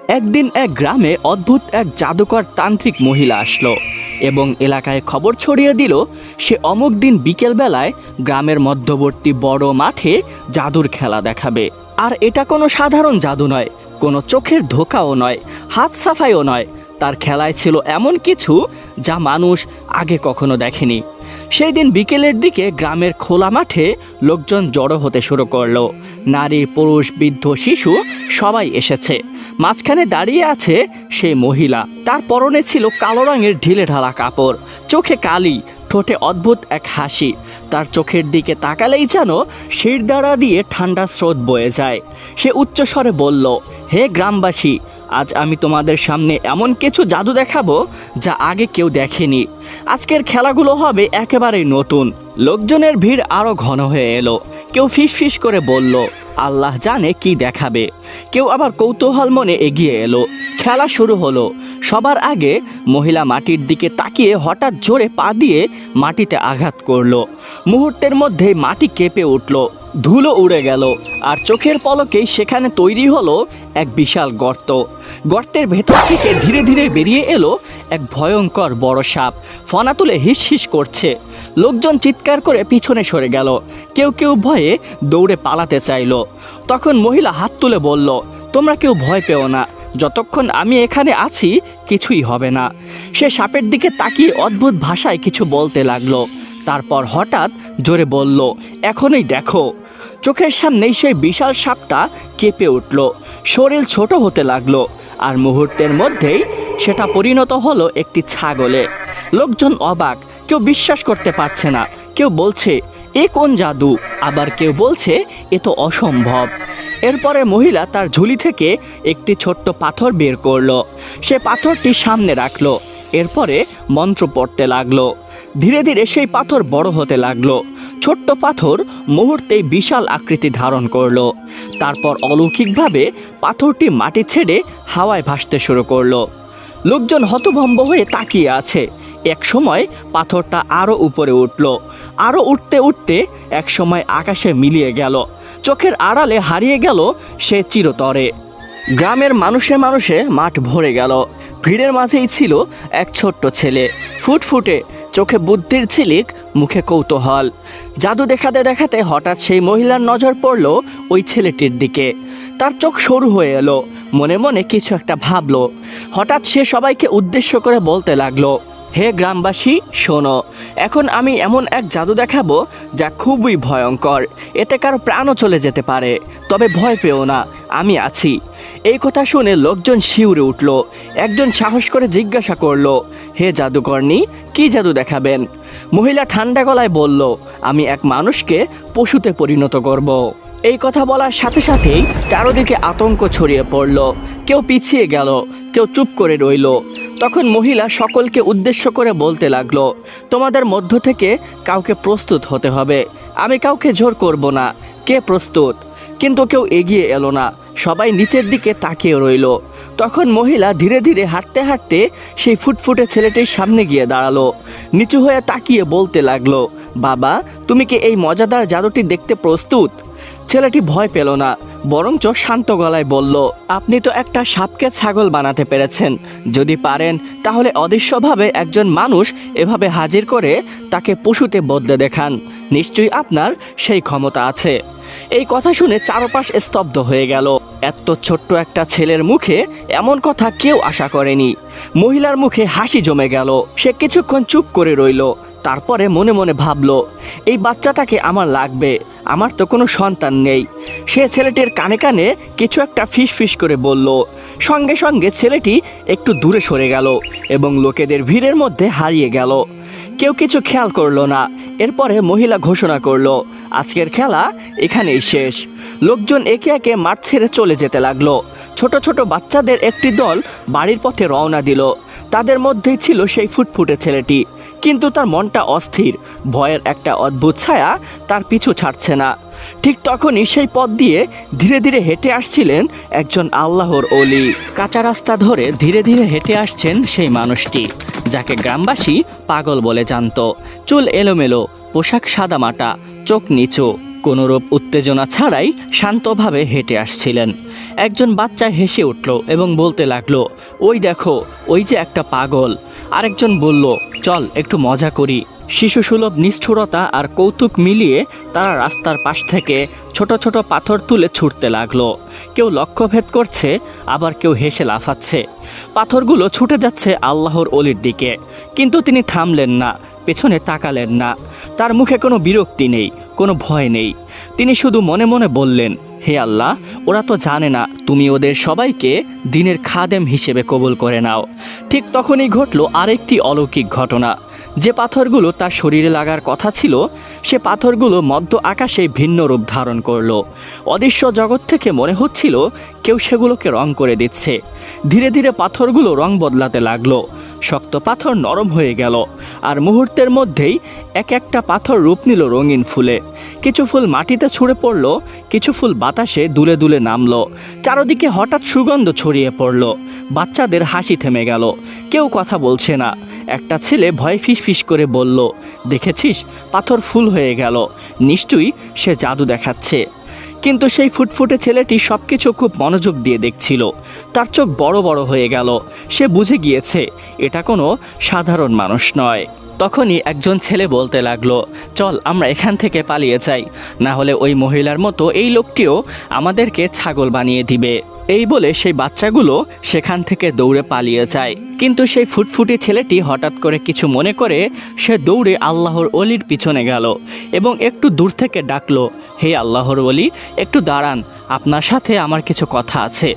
একদিন এক গ্রামে অদ্ভুত এক জাদুকর তান্ত্রিক মহিলা আসলো এবং এলাকায় খবর ছড়িয়ে দিল সে অমুক দিন বিকেলবেলায় গ্রামের মধ্যবর্তী বড় মাঠে জাদুর খেলা দেখাবে। আর এটা কোনো সাধারণ জাদু নয়, কোনো চোখের ধোঁকাও নয়, হাত সাফাইও নয়। তার খেলায় ছিল এমন কিছু যা মানুষ আগে কখনো দেখেনি। সেই দিন বিকেলের দিকে গ্রামের খোলা মাঠে লোকজন জড়ো হতে শুরু করলো। নারী, পুরুষ, বৃদ্ধ, শিশু সবাই এসেছে। মাঝখানে দাঁড়িয়ে আছে সেই মহিলা। তার পরনে ছিল কালো রঙের ঢিলে ঢালা কাপড়, চোখে কালি, ঠোঁটে অদ্ভুত এক হাসি। তার চোখের দিকে তাকালেই যেন শিরদাঁড়া দিয়ে ঠান্ডা স্রোত বয়ে যায়। সে উচ্চস্বরে বলল, হে গ্রামবাসী, আজ আমি তোমাদের সামনে এমন কিছু জাদু দেখাবো যা আগে কেউ দেখেনি। আজকের খেলাগুলো হবে একেবারেই নতুন। লোকজনের ভিড় আরো ঘন হয়ে এলো। কেউ ফিসফিস করে বলল, আল্লাহ জানে কি দেখাবে। কেউ আবার কৌতূহল মনে এগিয়ে এলো। খেলা শুরু হলো। সবার আগে মহিলা মাটির দিকে তাকিয়ে হঠাৎ জোরে পা দিয়ে মাটিতে আঘাত করলো। মুহূর্তের মধ্যেই মাটি কেঁপে উঠল, ধুলো উড়ে গেল, আর চোখের পলকেই সেখানে তৈরি হলো এক বিশাল গর্ত। গর্তের ভেতর থেকে ধীরে ধীরে বেরিয়ে এলো এক ভয়ঙ্কর বড় সাপ। ফনা তুলে হিস হিস করছে। লোকজন চিৎকার করে পিছনে সরে গেল। কেউ কেউ ভয়ে দৌড়ে পালাতে চাইল। তখন মহিলা হাত তুলে বলল, তোমরা কেউ ভয় পেও না, যতক্ষণ আমি এখানে আছি কিছুই হবে না। সে সাপের দিকে তাকিয়ে অদ্ভুত ভাষায় কিছু বলতে লাগলো। তারপর হঠাৎ জোরে বলল, এখনই দেখো। চোখের সামনেই সেই বিশাল সাপটা কেঁপে উঠল, শরীর ছোট হতে লাগলো, আর মুহূর্তের মধ্যেই সেটা পরিণত হলো একটি ছাগলে। লোকজন অবাক, কেউ বিশ্বাস করতে পারছে না। কেউ বলছে এ কোন জাদু, আবার কেউ বলছে এ তো অসম্ভব। এরপরে মহিলা তার ঝুলি থেকে একটি ছোট্ট পাথর বের করলো। সে পাথরটি সামনে রাখলো। এরপরে মন্ত্র পড়তে লাগলো। ধীরে ধীরে সেই পাথর বড় হতে লাগলো। ছোট্ট পাথর মুহূর্তেই বিশাল আকৃতি ধারণ করলো। তারপর অলৌকিকভাবে পাথরটি মাটি ছেড়ে হাওয়ায় ভাসতে শুরু করলো। লোকজন হতভম্ব হয়ে তাকিয়ে আছে। এক সময় পাথরটা আরো উপরে উঠল, আরো উঠতে উঠতে এক সময় আকাশে মিলিয়ে গেল। চোখের আড়ালে হারিয়ে গেল সে চিরতরে। গ্রামের মানুষে মানুষে মাঠ ভরে গেল। ভিড়ের মাঝেই ছিল এক ছোট্ট ছেলে, ফুটফুটে, চোখে বুদ্ধির ঝিলিক, মুখে কৌতূহল। জাদু দেখাতে দেখাতে হঠাৎ সেই মহিলার নজর পড়ল ওই ছেলেটির দিকে। তার চোখ সরু হয়ে এলো, মনে মনে কিছু একটা ভাবলো। হঠাৎ সে সবাইকে উদ্দেশ্য করে বলতে লাগলো, হে গ্রামবাসী, শোনো, এখন আমি এমন এক জাদু দেখাবো যা খুবই ভয়ঙ্কর। এতে কারো প্রাণও চলে যেতে পারে, তবে ভয় পেও না, আমি আছি। এই কথা শুনে লোকজন শিউরে উঠল। একজন সাহস করে জিজ্ঞাসা করলো, হে জাদুকরনি, কি জাদু দেখাবেন? মহিলা ঠান্ডা গলায় বলল, আমি এক মানুষকে পশুতে পরিণত করব। এই কথা বলার সাথে সাথেই চারদিকে আতঙ্ক ছড়িয়ে পড়ল। কেউ পিছিয়ে গেল, কেউ চুপ করে রইল। তখন মহিলা সকলকে উদ্দেশ্য করে বলতে লাগলো, তোমাদের মধ্য থেকে কাউকে প্রস্তুত হতে হবে। আমি কাউকে জোর করব না। কে প্রস্তুত? কিন্তু কেউ এগিয়ে এলো না। সবাই নিচের দিকে তাকিয়ে রইল। তখন মহিলা ধীরে ধীরে হাঁটতে হাঁটতে সেই ফুটফুটে ছেলেটির সামনে গিয়ে দাঁড়ালো। নিচু হয়ে তাকিয়ে বলতে লাগলো, বাবা, তুমি কি এই মজাদার জাদুটি দেখতে প্রস্তুত? ছেলেটি ভয় পেল না, বরঞ্চ শান্ত গলায় বলল, আপনি তো একটা সাপকে ছাগল বানাতে পেরেছেন। যদি পারেন তাহলে অদৃশ্যভাবে একজন মানুষ এভাবে হাজির করে তাকে পশুতে বদলে দেখান। নিশ্চয়ই আপনার সেই ক্ষমতা আছে। এই কথা শুনে চারপাশ স্তব্ধ হয়ে গেল। এত ছোট্ট একটা ছেলের মুখে এমন কথা কেউ আশা করেনি। মহিলার মুখে হাসি জমে গেল। সে কিছুক্ষণ চুপ করে রইল। তারপরে মনে মনে ভাবলো, এই বাচ্চাটাকে আমার লাগবে, আমার তো কোনো সন্তান নেই। সে ছেলেটির কানে কানে কিছু একটা ফিস ফিস করে বলল। সঙ্গে সঙ্গে ছেলেটি একটু দূরে সরে গেল এবং লোকেদের ভিড়ের মধ্যে হারিয়ে গেল। কেউ কিছু খেয়াল করলো না। এরপরে মহিলা ঘোষণা করলো, আজকের খেলা এখানেই শেষ। লোকজন একে একে মাঠ ছেড়ে চলে যেতে লাগলো। ছোট ছোট বাচ্চাদের একটি দল বাড়ির পথে রওনা দিল। তাদের মধ্যেই ছিল সেই ফুটফুটে ছেলেটি, কিন্তু তার মনটা অস্থির। ভয়ের একটা অদ্ভুত ছায়া তার পিছু ছাড়ছে না। ঠিক তখনই সেই পথ দিয়ে ধীরে ধীরে হেঁটে আসছিলেন একজন আল্লাহর ওলি। কাঁচা রাস্তা ধরে ধীরে ধীরে হেঁটে আসছেন সেই মানুষটি, যাকে গ্রামবাসী পাগল বলে জানত। চুল এলোমেলো, পোশাক সাদামাটা, চোখ নিচু, কোনোরূপ উত্তেজনা ছাড়াই শান্তভাবে হেঁটে আসছিলেন। একজন বাচ্চা হেসে উঠল এবং বলতে লাগলো, ওই দেখো, ওই যে একটা পাগল। আরেকজন বলল, চল একটু মজা করি। শিশুসুলভ নিষ্ঠুরতা আর কৌতুক মিলিয়ে তারা রাস্তার পাশ থেকে ছোট ছোট পাথর তুলে ছুটতে লাগলো। কেউ লক্ষ্যভেদ করছে, আবার কেউ হেসে লাফাচ্ছে। পাথরগুলো ছুটে যাচ্ছে আল্লাহর অলির দিকে, কিন্তু তিনি থামলেন না, পেছনে তাকালেন না। তার মুখে কোনো বিরক্তি নেই, কোনো ভয় নেই। তিনি শুধু মনে মনে বললেন, হে আল্লাহ, ওরা তো জানে না তুমি ওদের সবাইকে দিনের খাদেম হিসেবে কবুল করে নাও। ঠিক তখনই ঘটল আরেকটি অলৌকিক ঘটনা। যে পাথরগুলো তার শরীরে লাগার কথা ছিল, সে পাথরগুলো মধ্য আকাশে ভিন্ন রূপ ধারণ করল। অদৃশ্য জগৎ থেকে মনে হচ্ছিল কেউ সেগুলোকে রং করে দিচ্ছে। ধীরে ধীরে পাথরগুলো রং বদলাতে লাগলো। শক্ত পাথর নরম হয়ে গেল, আর মুহূর্তের মধ্যেই এক একটা পাথর রূপ নিল রঙিন ফুলে। কিছু ফুল মাটিতে ছুঁড়ে পড়ল, কিছু ফুল বাতাসে দুলে দুলে নামলো। চারদিকে হঠাৎ সুগন্ধ ছড়িয়ে পড়ল। বাচ্চাদের হাসি থেমে গেল, কেউ কথা বলছে না। একটা ছেলে ভয়ে ফিসফিস করে বলল, দেখেছিস, পাথর ফুল হয়ে গেল, নিশ্চয়ই সে জাদু দেখাচ্ছে। কিন্তু সেই ফুটফুটে ছেলেটি সবকিছু খুব মনোযোগ দিয়ে দেখছিল। তার চোখ বড় বড় হয়ে গেল। সে বুঝে গিয়েছে এটা কোনো সাধারণ মানুষ নয়। তখনই একজন ছেলে বলতে লাগলো, চল আমরা এখান থেকে পালিয়ে যাই, না হলে ওই মহিলার মতো এই লোকটিও আমাদেরকে ছাগল বানিয়ে দিবে। এই বলে সেই বাচ্চাগুলো সেখান থেকে দৌড়ে পালিয়ে যায়। কিন্তু সেই ফুটফুটে ছেলেটি হঠাৎ করে কিছু মনে করে সে দৌড়ে আল্লাহর অলির পিছনে গেল এবং একটু দূর থেকে ডাকলো, হে আল্লাহর অলি, একটু দাঁড়ান, আপনার সাথে আমার কিছু কথা আছে।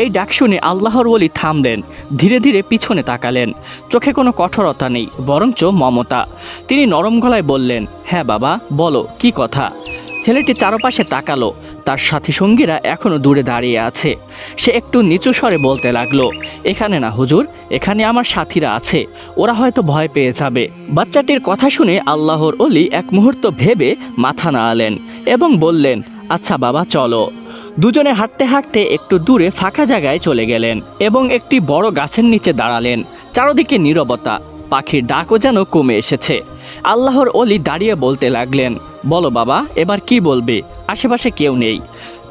এই ডাক শুনে আল্লাহর ওলি থামলেন, ধীরে ধীরে পিছনে তাকালেন। চোখে কোনো কঠোরতা নেই, বরঞ্চ মমতা। তিনি নরম গলায় বললেন, হ্যাঁ বাবা, বলো, কি কথা। ছেলেটি চারপাশে তাকালো। তার সাথী সঙ্গীরা এখনো দূরে দাঁড়িয়ে আছে। সে একটু নিচু স্বরে বলতে লাগলো, এখানে না হুজুর, এখানে আমার সাথীরা আছে, ওরা হয়তো ভয় পেয়ে যাবে। বাচ্চাটির কথা শুনে আল্লাহর ওলি এক মুহূর্ত ভেবে মাথা নাড়ালেন এবং বললেন, আচ্ছা বাবা, চলো। দুজনে হাঁটতে হাঁটতে একটু দূরে ফাঁকা জায়গায় চলে গেলেন এবং একটি বড় গাছের নিচে দাঁড়ালেন। চারদিকে নীরবতা, পাখির ডাকও যেন কমে এসেছে। আল্লাহর ওলি দাঁড়িয়ে বলতে লাগলেন, বলো বাবা, এবার কি বলবে? আশেপাশে কেউ নেই।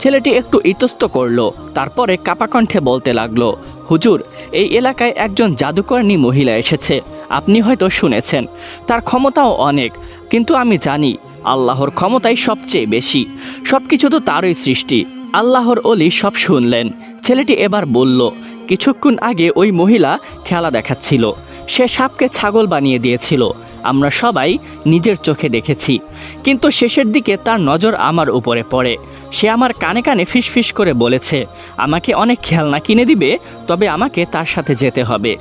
ছেলেটি একটু ইতস্ত করলো, তারপরে কাপা কণ্ঠে বলতে লাগলো, হুজুর, এই এলাকায় একজন জাদুকরণী মহিলা এসেছে, আপনি হয়তো শুনেছেন। তার ক্ষমতাও অনেক, কিন্তু আমি জানি আল্লাহর ক্ষমতাই সবচেয়ে বেশি। সবকিছু তো তারই সৃষ্টি। আল্লাহর ওলি সব শুনলেন। ছেলেটি এবার বলল, কিছুক্ষণ আগে ওই মহিলা খেলা দেখাচ্ছিল। সে সাপকে ছাগল বানিয়ে দিয়েছিল, আমরা সবাই নিজের চোখে দেখেছি। কিন্তু শেষের দিকে তার নজর আমার উপরে পড়ে। সে আমার কানে কানে ফিসফিস করে বলেছে, আমাকে অনেক খেলনা কিনে দিবে, তবে আমাকে তার সাথে যেতে হবে।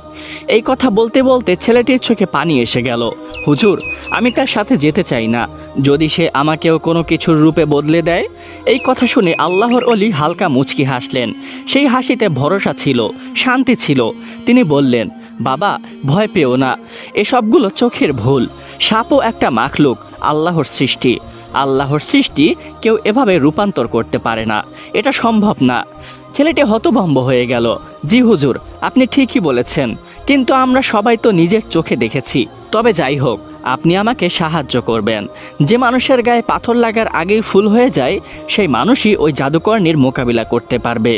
এই কথা বলতে বলতে ছেলেটির চোখে পানি এসে গেল। হুজুর, আমি তার সাথে যেতে চাই না, যদি সে আমাকেও কোনো কিছুর রূপে বদলে দেয়। এই কথা শুনে আল্লাহর ওলি হালকা মুচকি হাসলেন। সেই হাসিতে ভরসা ছিল, শান্তি ছিল। তিনি বললেন, বাবা, ভয় পেও না, এসবগুলো চোখের ভুল। সাপও একটা মাখলুক, আল্লাহর সৃষ্টি। আল্লাহর সৃষ্টি কেউ এভাবে রূপান্তর করতে পারে না, এটা সম্ভব না। ছেলেটি হতভম্ব হয়ে গেল। জি হুজুর, আপনি ঠিকই বলেছেন, কিন্তু আমরা সবাই তো নিজের চোখে দেখেছি। তবে যাই হোক, আপনি আমাকে সাহায্য করবেন। যে মানুষের গায়ে পাথর লাগার আগেই ফুল হয়ে যায়, সেই মানুষই ওই জাদুকরণীর মোকাবিলা করতে পারবে।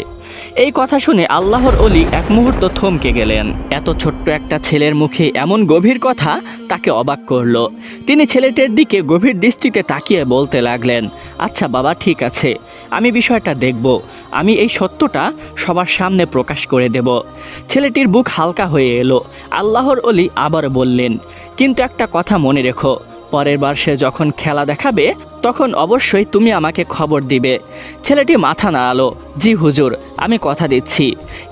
এই কথা শুনে আল্লাহর ওলি এক মুহূর্ত থমকে গেলেন। এত ছোট্ট একটা ছেলের মুখে এমন গভীর কথা তাকে অবাক করল। তিনি ছেলেটির দিকে গভীর দৃষ্টিতে তাকিয়ে বলতে লাগলেন, আচ্ছা বাবা, ঠিক আছে, আমি বিষয়টা দেখব। আমি এই সত্যটা সবার সামনে প্রকাশ করে দেব। ছেলেটির বুক হালকা হয়ে এলো। আল্লাহর ওলি আবার বললেন, কিন্তু একটা কথা মনে রেখো, পরের বার সে যখন খেলা দেখাবে, তখন অবশ্যই তুমি আমাকে খবর দিবে। ছেলেটি মাথা নাড়ালো, জি হুজুর, আমি কথা দিচ্ছি।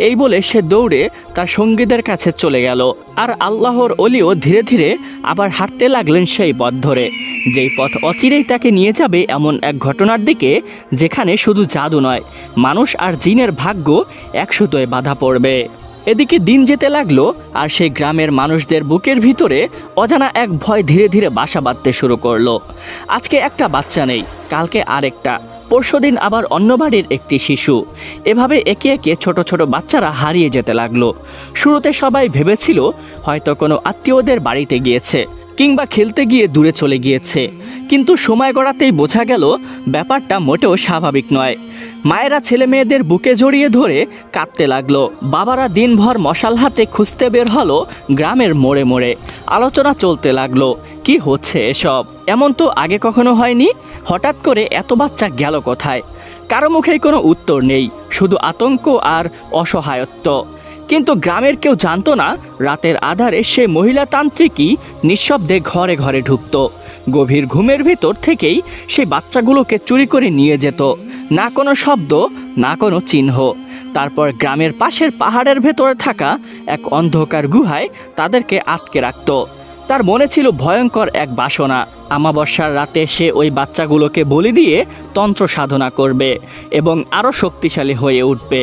এই বলে সে দৌড়ে তার সঙ্গীদের কাছে চলে গেল। আর আল্লাহর ওলিও ধীরে ধীরে আবার হাঁটতে লাগলেন সেই পথ ধরে, যেই পথ অচিরেই তাকে নিয়ে যাবে এমন এক ঘটনার দিকে, যেখানে শুধু জাদু নয়, মানুষ আর জিনের ভাগ্য একসুতোয় বাধা পড়বে। এদিকে দিন যেতে লাগলো, আর সেই গ্রামের মানুষদের বুকের ভিতরে অজানা এক ভয় ধীরে ধীরে বাসা বাঁধতে শুরু করলো। আজকে একটা বাচ্চা নেই, কালকে আরেকটা, পরশুদিন আবার অন্য বাড়ির একটি শিশু। এভাবে একে একে ছোট ছোট বাচ্চারা হারিয়ে যেতে লাগলো। শুরুতে সবাই ভেবেছিল হয়তো কোনো আত্মীয়দের বাড়িতে গিয়েছে, কিংবা খেলতে গিয়ে দূরে চলে গিয়েছে। কিন্তু সময় গড়াতেই বোঝা গেল ব্যাপারটা মোটেও স্বাভাবিক নয়। মায়েরা ছেলে মেয়েদের বুকে জড়িয়ে ধরে কাঁদতে লাগলো। বাবারা দিনভর মশাল হাতে খুঁজতে বের হলো গ্রামের মোড়ে মোড়ে। আলোচনা চলতে লাগলো, কি হচ্ছে এসব? এমন তো আগে কখনো হয়নি। হঠাৎ করে এত বাচ্চা গেল কোথায়? কারো মুখেই কোনো উত্তর নেই, শুধু আতঙ্ক আর অসহায়ত্ব। কিন্তু গ্রামের কেউ জানতো না রাতের আধারে সে মহিলা তান্ত্রিকই নিঃশব্দে ঘরে ঘরে ঢুকত। গভীর ঘুমের ভিতর থেকেই সেই বাচ্চাগুলোকে চুরি করে নিয়ে যেত। না কোনো শব্দ, না কোনো চিহ্ন। তারপর গ্রামের পাশের পাহাড়ের ভেতরে থাকা এক অন্ধকার গুহায় তাদেরকে আটকে রাখত। তার মনে ছিল ভয়ঙ্কর এক বাসনা। আমাবস্যার রাতে সে ওই বাচ্চাগুলোকে বলি দিয়ে তন্ত্র সাধনা করবে এবং আরও শক্তিশালী হয়ে উঠবে।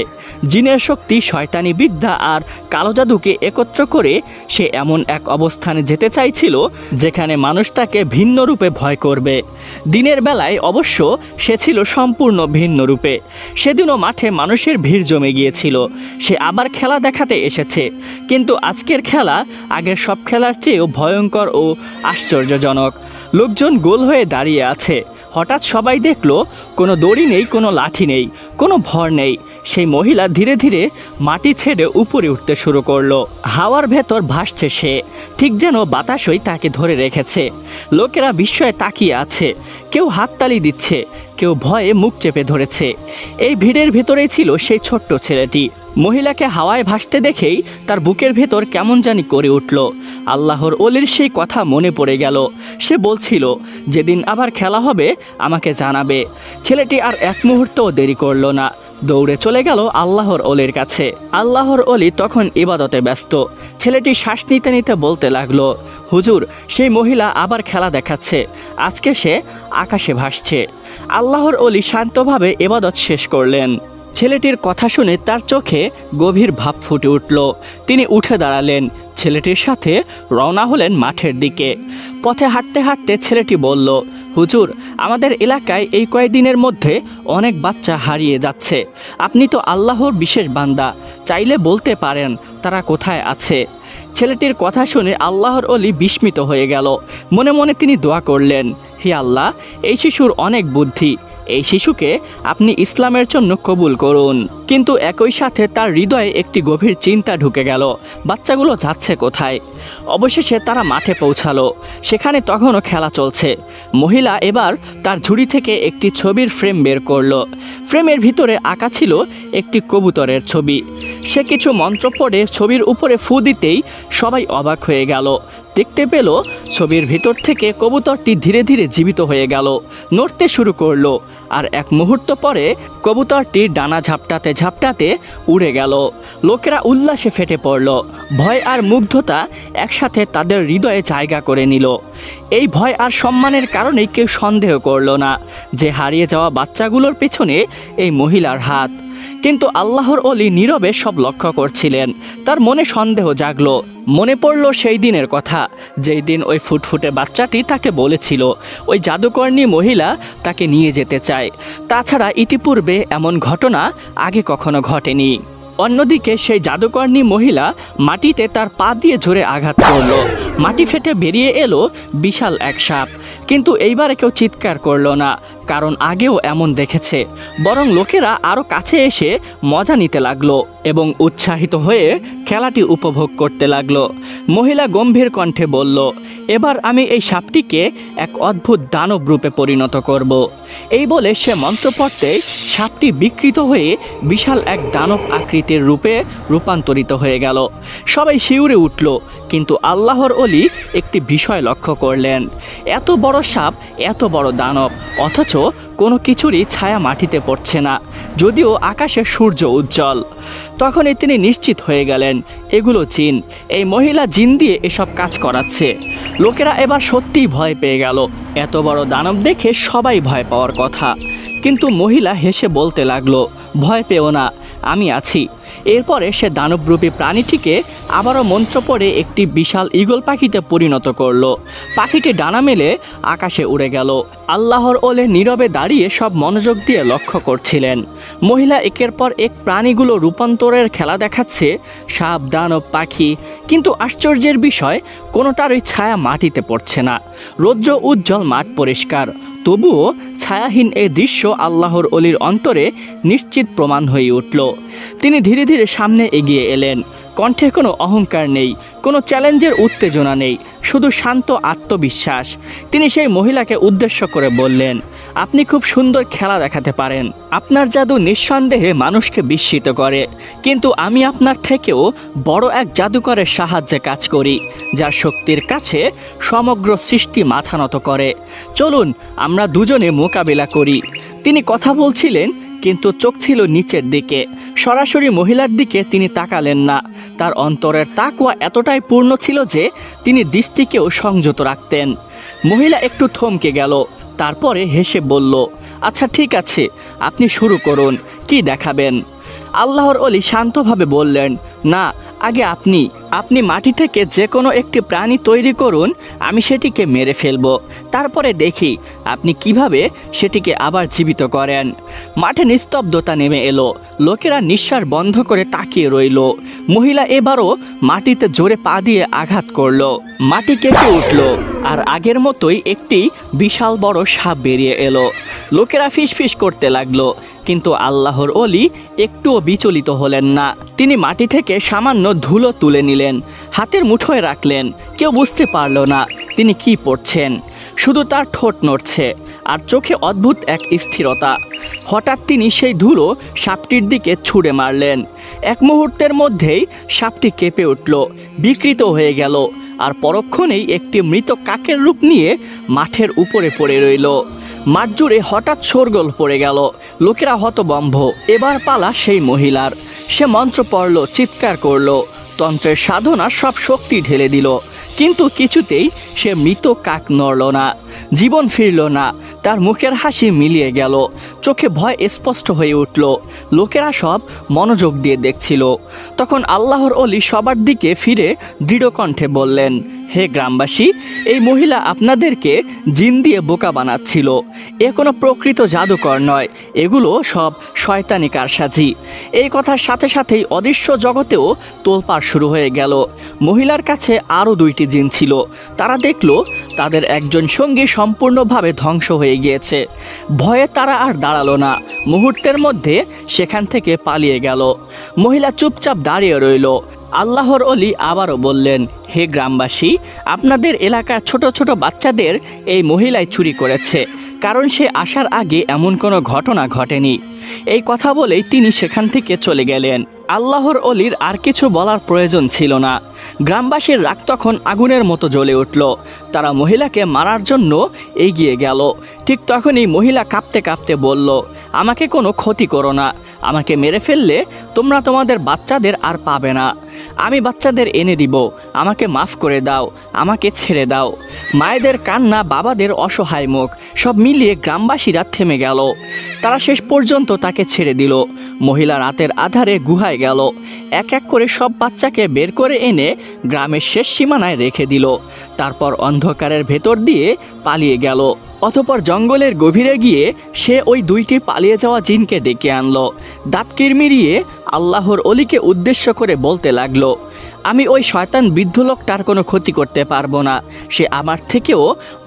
জিনের শক্তি, শয়তানি বিদ্যা আর কালো জাদুকে একত্র করে সে এমন এক অবস্থানে যেতে চাইছিল যেখানে মানুষ তাকে ভিন্ন রূপে ভয় করবে। দিনের বেলায় অবশ্য সে ছিল সম্পূর্ণ ভিন্ন রূপে। সেদিনও মাঠে মানুষের ভিড় জমে গিয়েছিল। সে আবার খেলা দেখাতে এসেছে, কিন্তু আজকের খেলা আগের সব খেলার চেয়েও ভয়ঙ্কর ও আশ্চর্যজনক। লোকজন গোল হয়ে দাঁড়িয়ে আছে। হঠাৎ সবাই দেখলো কোনো দড়ি নেই, কোনো লাঠি নেই, কোনো ভর নেই। সেই মহিলা ধীরে ধীরে মাটি ছেড়ে উপরে উঠতে শুরু করলো। হাওয়ার ভেতর ভাসছে সে, ঠিক যেন বাতাসই তাকে ধরে রেখেছে। লোকেরা বিস্ময়ে তাকিয়ে আছে, কেউ হাততালি দিচ্ছে, কেউ ভয়ে মুখ চেপে ধরেছে। এই ভিড়ের ভেতরেই ছিল সেই ছোট্ট ছেলেটি। মহিলাকে হাওয়ায় ভাসতে দেখেই তার বুকের ভেতর কেমন জানি করে উঠল। আল্লাহর ওলির সেই কথা মনে পড়ে গেল। সে বলছিল, যেদিন আবার খেলা হবে আমাকে জানাবে। ছেলেটি আর এক মুহূর্তও দেরি করল না, দৌড়ে চলে গেল আল্লাহর ওলির কাছে। আল্লাহর ওলি তখন ইবাদতে ব্যস্ত। ছেলেটি শ্বাস নিতে নিতে বলতে লাগলো, হুজুর, সেই মহিলা আবার খেলা দেখাচ্ছে। আজকে সে আকাশে ভাসছে। আল্লাহর ওলি শান্তভাবে ইবাদত শেষ করলেন। ছেলেটির কথা শুনে তার চোখে গভীর ভাব ফুটে উঠল। তিনি উঠে দাঁড়ালেন, ছেলেটির সাথে রওনা হলেন মাঠের দিকে। পথে হাঁটতে হাঁটতে ছেলেটি বলল, হুজুর, আমাদের এলাকায় এই কয়েকদিনের মধ্যে অনেক বাচ্চা হারিয়ে যাচ্ছে। আপনি তো আল্লাহর বিশেষ বান্দা, চাইলে বলতে পারেন তারা কোথায় আছে। ছেলেটির কথা শুনে আল্লাহর ওলি বিস্মিত হয়ে গেল। মনে মনে তিনি দোয়া করলেন, হে আল্লাহ, এই শিশুর অনেক বুদ্ধি, এই শিশুকে আপনি ইসলামের জন্য কবুল করুন। কিন্তু একই সাথে তার হৃদয়ে একটি গভীর চিন্তা ঢুকে গেল, বাচ্চাগুলো যাচ্ছে কোথায়? অবশেষে তারা মাঠে পৌঁছালো। সেখানে তখনও খেলা চলছে। মহিলা এবার তার ঝুড়ি থেকে একটি ছবির ফ্রেম বের করলো। ফ্রেমের ভিতরে আঁকা ছিল একটি কবুতরের ছবি। সে কিছু মন্ত্র পড়ে ছবির উপরে ফু দিতেই সবাই অবাক হয়ে গেল। দেখতে পেল ছবির ভিতর থেকে কবুতরটি ধীরে ধীরে জীবিত হয়ে গেল, নড়তে শুরু করলো। আর এক মুহূর্ত পরে কবুতরটি ডানা ঝাপটাতে ঝাপটাতে উড়ে গেল। লোকেরা উল্লাসে ফেটে পড়ল। ভয় আর মুগ্ধতা একসাথে তাদের হৃদয়ে জায়গা করে নিল। এই ভয় আর সম্মানের কারণেই কেউ সন্দেহ করল না যে হারিয়ে যাওয়া বাচ্চাগুলোর পেছনে এই মহিলার হাত। কিন্তু আল্লাহর ওলি নীরবে সব লক্ষ্য করছিলেন। তার মনে সন্দেহ জাগলো। মনে পড়ল সেই দিনের কথা, যেই দিন ওই ফুটফুটে বাচ্চাটি তাকে বলেছিল ওই জাদুকর্ণী মহিলা তাকে নিয়ে যেতে চায়। তাছাড়া ইতিপূর্বে এমন ঘটনা আগে কখনো ঘটেনি। অন্যদিকে সেই জাদুকর্ণী মহিলা মাটিতে তার পা দিয়ে জোরে আঘাত করলো। মাটি ফেটে বেরিয়ে এলো বিশাল এক সাপ। কিন্তু এইবারে কেউ চিৎকার করলো না, কারণ আগেও এমন দেখেছে। বরং লোকেরা আরও কাছে এসে মজা নিতে লাগলো এবং উৎসাহিত হয়ে খেলাটি উপভোগ করতে লাগলো। মহিলা গম্ভীর কণ্ঠে বলল, এবার আমি এই সাপটিকে এক অদ্ভুত দানব রূপে পরিণত করব। এই বলে সে মন্ত্র পড়তে সাপটি বিকৃত হয়ে বিশাল এক দানব আকৃতির রূপে রূপান্তরিত হয়ে গেল। সবাই শিউরে উঠল। কিন্তু আল্লাহর ওলি একটি বিষয় লক্ষ্য করলেন, এত বড় সাপ, এত বড় দানব, অথচ কোনো কিছুরই ছায়া মাটিতে পড়ছে না, যদিও আকাশে সূর্য উজ্জ্বল। তখনই তিনি নিশ্চিত হয়ে গেলেন এগুলো জিন। এই মহিলা জিন দিয়ে এসব কাজ করাচ্ছে। লোকেরা এবার সত্যিই ভয় পেয়ে গেল। এত বড় দানব দেখে সবাই ভয় পাওয়ার কথা। কিন্তু মহিলা হেসে বলতে লাগলো, ভয় পেও না, আমি আছি। এরপরে সে দানবরূপী প্রাণীটিকে আবারও মন্ত্র পড়ে একটি বিশাল ঈগল পাখিতে পরিণত করলো। পাখিটি ডানা মেলে আকাশে উড়ে গেল। আল্লাহর ওলি নীরবে দাঁড়িয়ে সব মনোযোগ দিয়ে লক্ষ্য করছিলেন। মহিলা একের পর এক প্রাণীগুলো রূপান্তরের খেলা দেখাচ্ছে, সাপ, দানব, পাখি, কিন্তু আশ্চর্যের বিষয় কোনোটারই ছায়া মাটিতে পড়ছে না। রৌদ্র উজ্জ্বল, মাঠ পরিষ্কার, তবুও ছায়াহীন এই দৃশ্য আল্লাহর অলির অন্তরে নিশ্চিত প্রমাণ হয়ে উঠল। তিনি ধীরে ধীরে সামনে এগিয়ে এলেন। কণ্ঠে কোনো অহংকার নেই, কোনো চ্যালেঞ্জের উত্তেজনা নেই, শুধু শান্ত আত্মবিশ্বাস। তিনি সেই মহিলাকে উদ্দেশ্য করে বললেন, আপনি খুব সুন্দর খেলা দেখাতে পারেন, আপনার জাদু নিঃসন্দেহে মানুষকে বিস্মিত করে, কিন্তু আমি আপনার থেকেও বড় এক জাদুকরের সাহায্যে কাজ করি, যার শক্তির কাছে সমগ্র সৃষ্টি মাথা নত করে। চলুন আমরা দুজনে মোকাবিলা করি। তিনি কথা বলছিলেন, কিন্তু চোখ ছিল নিচের দিকে। সরাসরি মহিলার দিকে তিনি তাকালেন না। তার অন্তরের তাকওয়া এতটাই পূর্ণ ছিল যে তিনি দৃষ্টিকেও সংযত রাখতেন। মহিলা একটু থমকে গেল, তারপরে হেসে বলল, আচ্ছা ঠিক আছে, আপনি শুরু করুন, কি দেখাবেন? আল্লাহর অলি শান্তভাবে বললেন, না, আগে আপনি মাটি থেকে যে কোনো একটি প্রাণী তৈরি করুন, আমি সেটিকে মেরে ফেলব, তারপরে দেখি আপনি কিভাবে সেটিকে আবার জীবিত করেন। মাঠে নিস্তব্ধতা নেমে এলো। লোকেরা নিঃশ্বাস বন্ধ করে তাকিয়ে রইল। মহিলা এবারও মাটিতে জোরে পা দিয়ে আঘাত করলো। মাটি কেঁপে উঠল, আর আগের মতোই একটি বিশাল বড় সাপ বেরিয়ে এলো। লোকেরা ফিসফিস করতে লাগলো, কিন্তু আল্লাহর অলি একটুও বিচলিত হলেন না। তিনি মাটি থেকে সামান্য ধুলো তুলে নিলেন, হাতের মুঠোয় রাখলেন। কেউ বুঝতে পারল না তিনি কি পড়ছেন। শুধু তার ঠোঁট নড়ছে আর চোখে অদ্ভুত এক স্থিরতা। হঠাৎ তিনি সেই ধুলো সাপটির দিকে ছুঁড়ে মারলেন। এক মুহূর্তের মধ্যেই সাপটি কেঁপে উঠল, বিকৃত হয়ে গেল, আর পরক্ষণেই একটি মৃত কাকের রূপ নিয়ে মাঠের উপরে পড়ে রইল। মাঠ জুড়ে হঠাৎ শোরগোল পড়ে গেল। লোকেরা হতবম্ব। এবার পালা সেই মহিলার। সে মন্ত্র পড়ল, চিৎকার করল, তন্ত্রের সাধনা সব শক্তি ঢেলে দিল, কিন্তু কিছুতেই সে মৃত কাক নড়ল না, জীবন ফিরল না। তার মুখের হাসি মিলিয়ে গেল, চোখে ভয় স্পষ্ট হয়ে উঠল। লোকেরা সব মনোযোগ দিয়ে দেখছিল। তখন আল্লাহর অলি সবার দিকে ফিরে দৃঢ় কণ্ঠে বললেন, হে গ্রামবাসী, এই মহিলা আপনাদেরকে জিন দিয়ে বোকা বানাচ্ছিল। এ কোনো প্রকৃত জাদুকর নয়, এগুলো সব শয়তানি কারসাজি। এই কথার সাথে সাথেই অদৃশ্য জগতেও তোলপাড় শুরু হয়ে গেল। মহিলার কাছে আরও দুইটি জিন ছিল। তারা দেখল তাদের একজন সঙ্গী সম্পূর্ণভাবে ধ্বংস হয়ে গিয়েছে। ভয়ে তারা আর দাঁড়ালো না, মুহূর্তের মধ্যে সেখান থেকে পালিয়ে গেল। মহিলা চুপচাপ দাঁড়িয়ে রইল। আল্লাহর অলি আবারও বললেন, হে গ্রামবাসী, আপনাদের এলাকার ছোট ছোট বাচ্চাদের এই মহিলাই চুরি করেছে, কারণ সে আসার আগে এমন কোনো ঘটনা ঘটেনি। এই কথা বলেই তিনি সেখান থেকে চলে গেলেন। আল্লাহর অলির আর কিছু বলার প্রয়োজন ছিল না। গ্রামবাসীর রাগ তখন আগুনের মতো জ্বলে উঠল। তারা মহিলাকে মারার জন্য এগিয়ে গেল। ঠিক তখনই মহিলা কাঁপতে কাঁপতে বলল, আমাকে কোনো ক্ষতি করো না, আমাকে মেরে ফেললে তোমরা তোমাদের বাচ্চাদের আর পাবে না। আমি বাচ্চাদের এনে দিব, আমাকে মাফ করে দাও, আমাকে ছেড়ে দাও। মায়েদের কান্না, বাবাদের অসহায় মুখ, সব মিলিয়ে গ্রামবাসীরা থেমে গেল। তারা শেষ পর্যন্ত তাকে ছেড়ে দিল। মহিলা রাতের আধারে গুহায় গেল। এক এক করে সব বাচ্চাকে বের করে এনে গ্রামের শেষ সীমানায় রেখে দিল। তারপর অন্ধকারের ভেতর দিয়ে পালিয়ে গেল। অতঃপর জঙ্গলের গভীরে গিয়ে সে ওই দুইটি পালিয়ে যাওয়া জিনকে ডেকে আনলো। দাঁত কিরমিরিয়ে আল্লাহর অলিকে উদ্দেশ্য করে বলতে লাগলো, আমি ওই শয়তান বৃদ্ধ লোকটার কোনো ক্ষতি করতে পারবো না। সে আমার থেকেও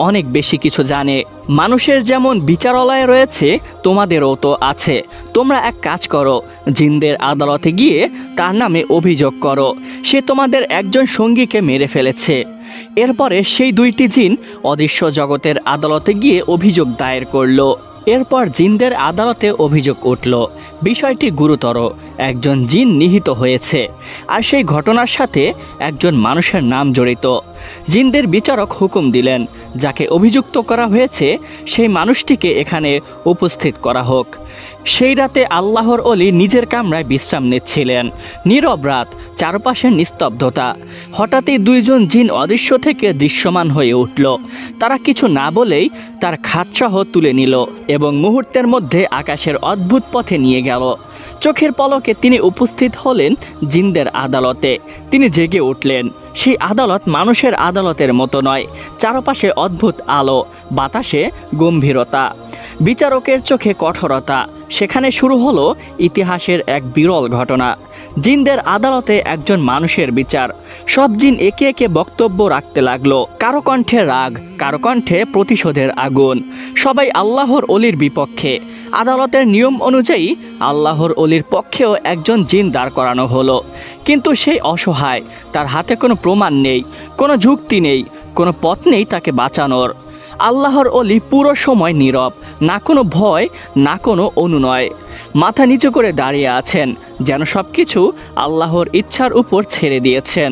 অনেক বেশি কিছু জানে। মানুষের যেমন বিচারালয় রয়েছে, তোমাদেরও তো আছে। তোমরা এক কাজ করো, জিনদের আদালতে গিয়ে তার নামে অভিযোগ করো, সে তোমাদের একজন সঙ্গীকে মেরে ফেলেছে। এরপরে সেই দুইটি জিন অদৃশ্য জগতের আদালতে গিয়ে অভিযোগ দায়ের করলো। এরপর জিনদের আদালতে অভিযোগ উঠল, বিষয়টি গুরুতর, একজন জিন নিহত হয়েছে, আর সেই ঘটনার সাথে একজন মানুষের নাম জড়িত। জিনদের বিচারক হুকুম দিলেন, যাকে অভিযুক্ত করা হয়েছে সেই মানুষটিকে এখানে উপস্থিত করা হোক। সেই রাতে আল্লাহর অলি নিজের কামরায় বিশ্রাম নিচ্ছিলেন। নীরব রাত, চারপাশে নিস্তব্ধতা। হঠাৎই দুইজন জিন অদৃশ্য থেকে দৃশ্যমান হয়ে উঠল। তারা কিছু না বলেই তার খাটসহ তুলে নিল এবং মুহূর্তের মধ্যে আকাশের অদ্ভুত পথে নিয়ে গেল। চোখের পলকে তিনি উপস্থিত হলেন জিনদের আদালতে। তিনি জেগে উঠলেন। সেই আদালত মানুষের আদালতের মতো নয়। চারপাশে অদ্ভুত আলো, বাতাসে গম্ভীরতা, বিচারকের চোখে কঠোরতা। সেখানে শুরু হলো ইতিহাসের এক বিরল ঘটনা। জিনদের আদালতে একজন মানুষের বিচার। সব জিন একে একে বক্তব্য রাখতে লাগলো। কারো কণ্ঠে রাগ, কারো কণ্ঠে প্রতিশোধের আগুন। সবাই আল্লাহর অলির বিপক্ষে। আদালতের নিয়ম অনুযায়ী আল্লাহর অলির পক্ষেও একজন জিন দাঁড় করানো হলো, কিন্তু সেই অসহায়। তার হাতে কোনো প্রমাণ নেই, কোনো যুক্তি নেই, কোনো পথ নেই তাকে বাঁচানোর। আল্লাহর অলি পুরো সময় নীরব, না কোনো ভয়, না কোনো অনুনয়। মাথা নিচু করে দাঁড়িয়ে আছেন, যেন সব কিছু আল্লাহর ইচ্ছার উপর ছেড়ে দিয়েছেন।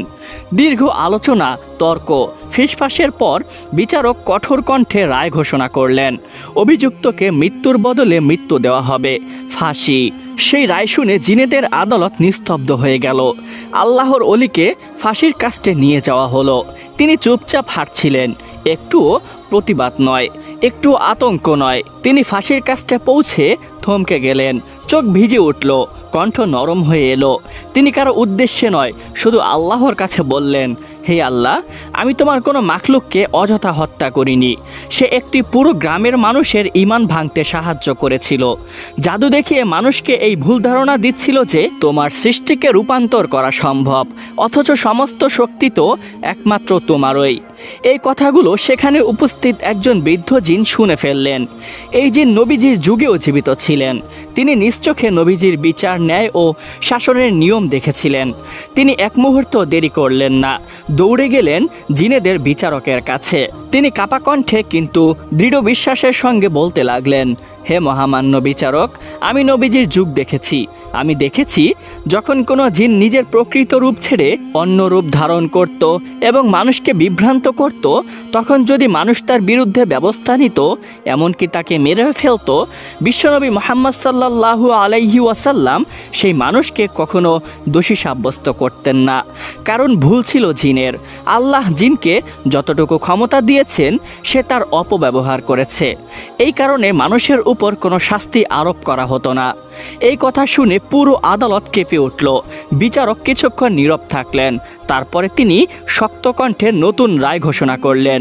দীর্ঘ আলোচনা, তর্ক, ফিসফাসের পর বিচারক কঠোর কণ্ঠে রায় ঘোষণা করলেন। অভিযুক্তকে মৃত্যুর বদলে মৃত্যু দেওয়া হবে, ফাঁসি। সেই রায় শুনে জিনেদের আদালত নিস্তব্ধ হয়ে গেল। আল্লাহর অলিকে ফাঁসির কাস্টে নিয়ে যাওয়া হলো। তিনি চুপচাপ হাঁটছিলেন, একটুও প্রতিবাদ নয়, একটু আতঙ্ক নয়। তিনি ফাঁসির কাস্টে পৌঁছে থমকে গেলেন। চোখ ভিজে উঠল, কণ্ঠ নরম হয়ে এলো। তিনি কারো উদ্দেশ্যে নয়, শুধু আল্লাহর কাছে বললেন, হে আল্লাহ, আমি তোমার কোনো মাখলুককে অযথা হত্যা করিনি। সে একটি পুরো গ্রামের মানুষের ঈমান ভাঙতে সাহায্য করেছিল। জাদু দেখিয়ে মানুষকে এই ভুল ধারণা দিচ্ছিল যে তোমার সৃষ্টিকে রূপান্তর করা সম্ভব, অথচ সমস্ত শক্তি তো একমাত্র তোমারই। এই কথাগুলো সেখানে উপস্থিত একজন বৃদ্ধ জিন শুনে ফেললেন। এই জিন নবীজির যুগেও জীবিত ছিলেন। তিনি নিজ চোখে নবীজির বিচার, ন্যায় ও শাসনের নিয়ম দেখেছিলেন। তিনি এক মুহূর্ত দেরি করলেন না, দৌড়ে গেলেন জিনেদের বিচারকের কাছে। তিনি কাপা কণ্ঠে কিন্তু দৃঢ় বিশ্বাসের সঙ্গে বলতে লাগলেন, হে মহামান্য বিচারক, আমি নবীজির যুগ দেখেছি। আমি দেখেছি যখন কোনো জিন নিজের প্রকৃত রূপ ছেড়ে অন্য রূপ ধারণ করত এবং মানুষকে বিভ্রান্ত করত, তখন যদি মানুষ তার বিরুদ্ধে ব্যবস্থা নিত, এমনকি তাকে মেরে ফেলত, বিশ্বনবী মুহাম্মদ সাল্লাল্লাহু আলাইহি ওয়াসাল্লাম সেই মানুষকে কখনো দোষী সাব্যস্ত করতেন না, কারণ ভুল ছিল জিনের। আল্লাহ জিনকে যতটুকু ক্ষমতা দিয়েছেন সে তার অপব্যবহার করেছে। এই কারণে মানুষের উপর কোনো শাস্তি আরোপ করা হতো না। এই কথা শুনে পুরো আদালত কেঁপে উঠল। বিচারক কিছুক্ষণ নীরব থাকলেন। তারপরে তিনি শক্ত কণ্ঠে নতুন রায় ঘোষণা করলেন।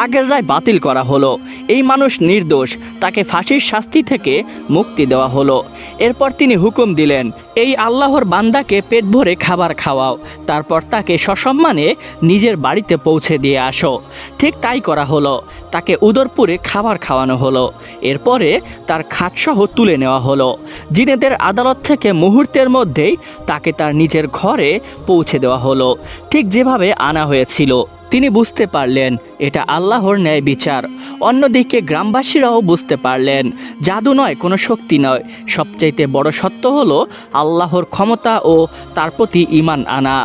আগের রায় বাতিল করা হলো। এই মানুষ নির্দোষ, তাকে ফাঁসির শাস্তি থেকে মুক্তি দেওয়া হলো। এরপর তিনি হুকুম দিলেন, এই আল্লাহর বান্দাকে পেট ভরে খাবার খাওয়াও, তারপর তাকে সসম্মানে নিজের বাড়িতে পৌঁছে দিয়ে আসো। ঠিক তাই করা হলো। তাকে উদরপুরে খাবার খাওয়ানো হলো। এরপরে তার খাটসহ তুলে নেওয়া হলো। জিনেদের আদালত থেকে মুহূর্তের মধ্যেই তাকে তার নিজের ঘরে পৌঁছে দেওয়া হলো, ঠিক যেভাবে আনা হয়েছিল। তিনি বুঝতে পারলেন এটা আল্লাহর ন্যায় বিচার। অন্যদিকে গ্রামবাসীরাও বুঝতে পারলেন জাদু নয়, কোনো শক্তি নয়, সবচাইতে বড় সত্য হলো আল্লাহর ক্ষমতা ও তার প্রতি ঈমান আনা।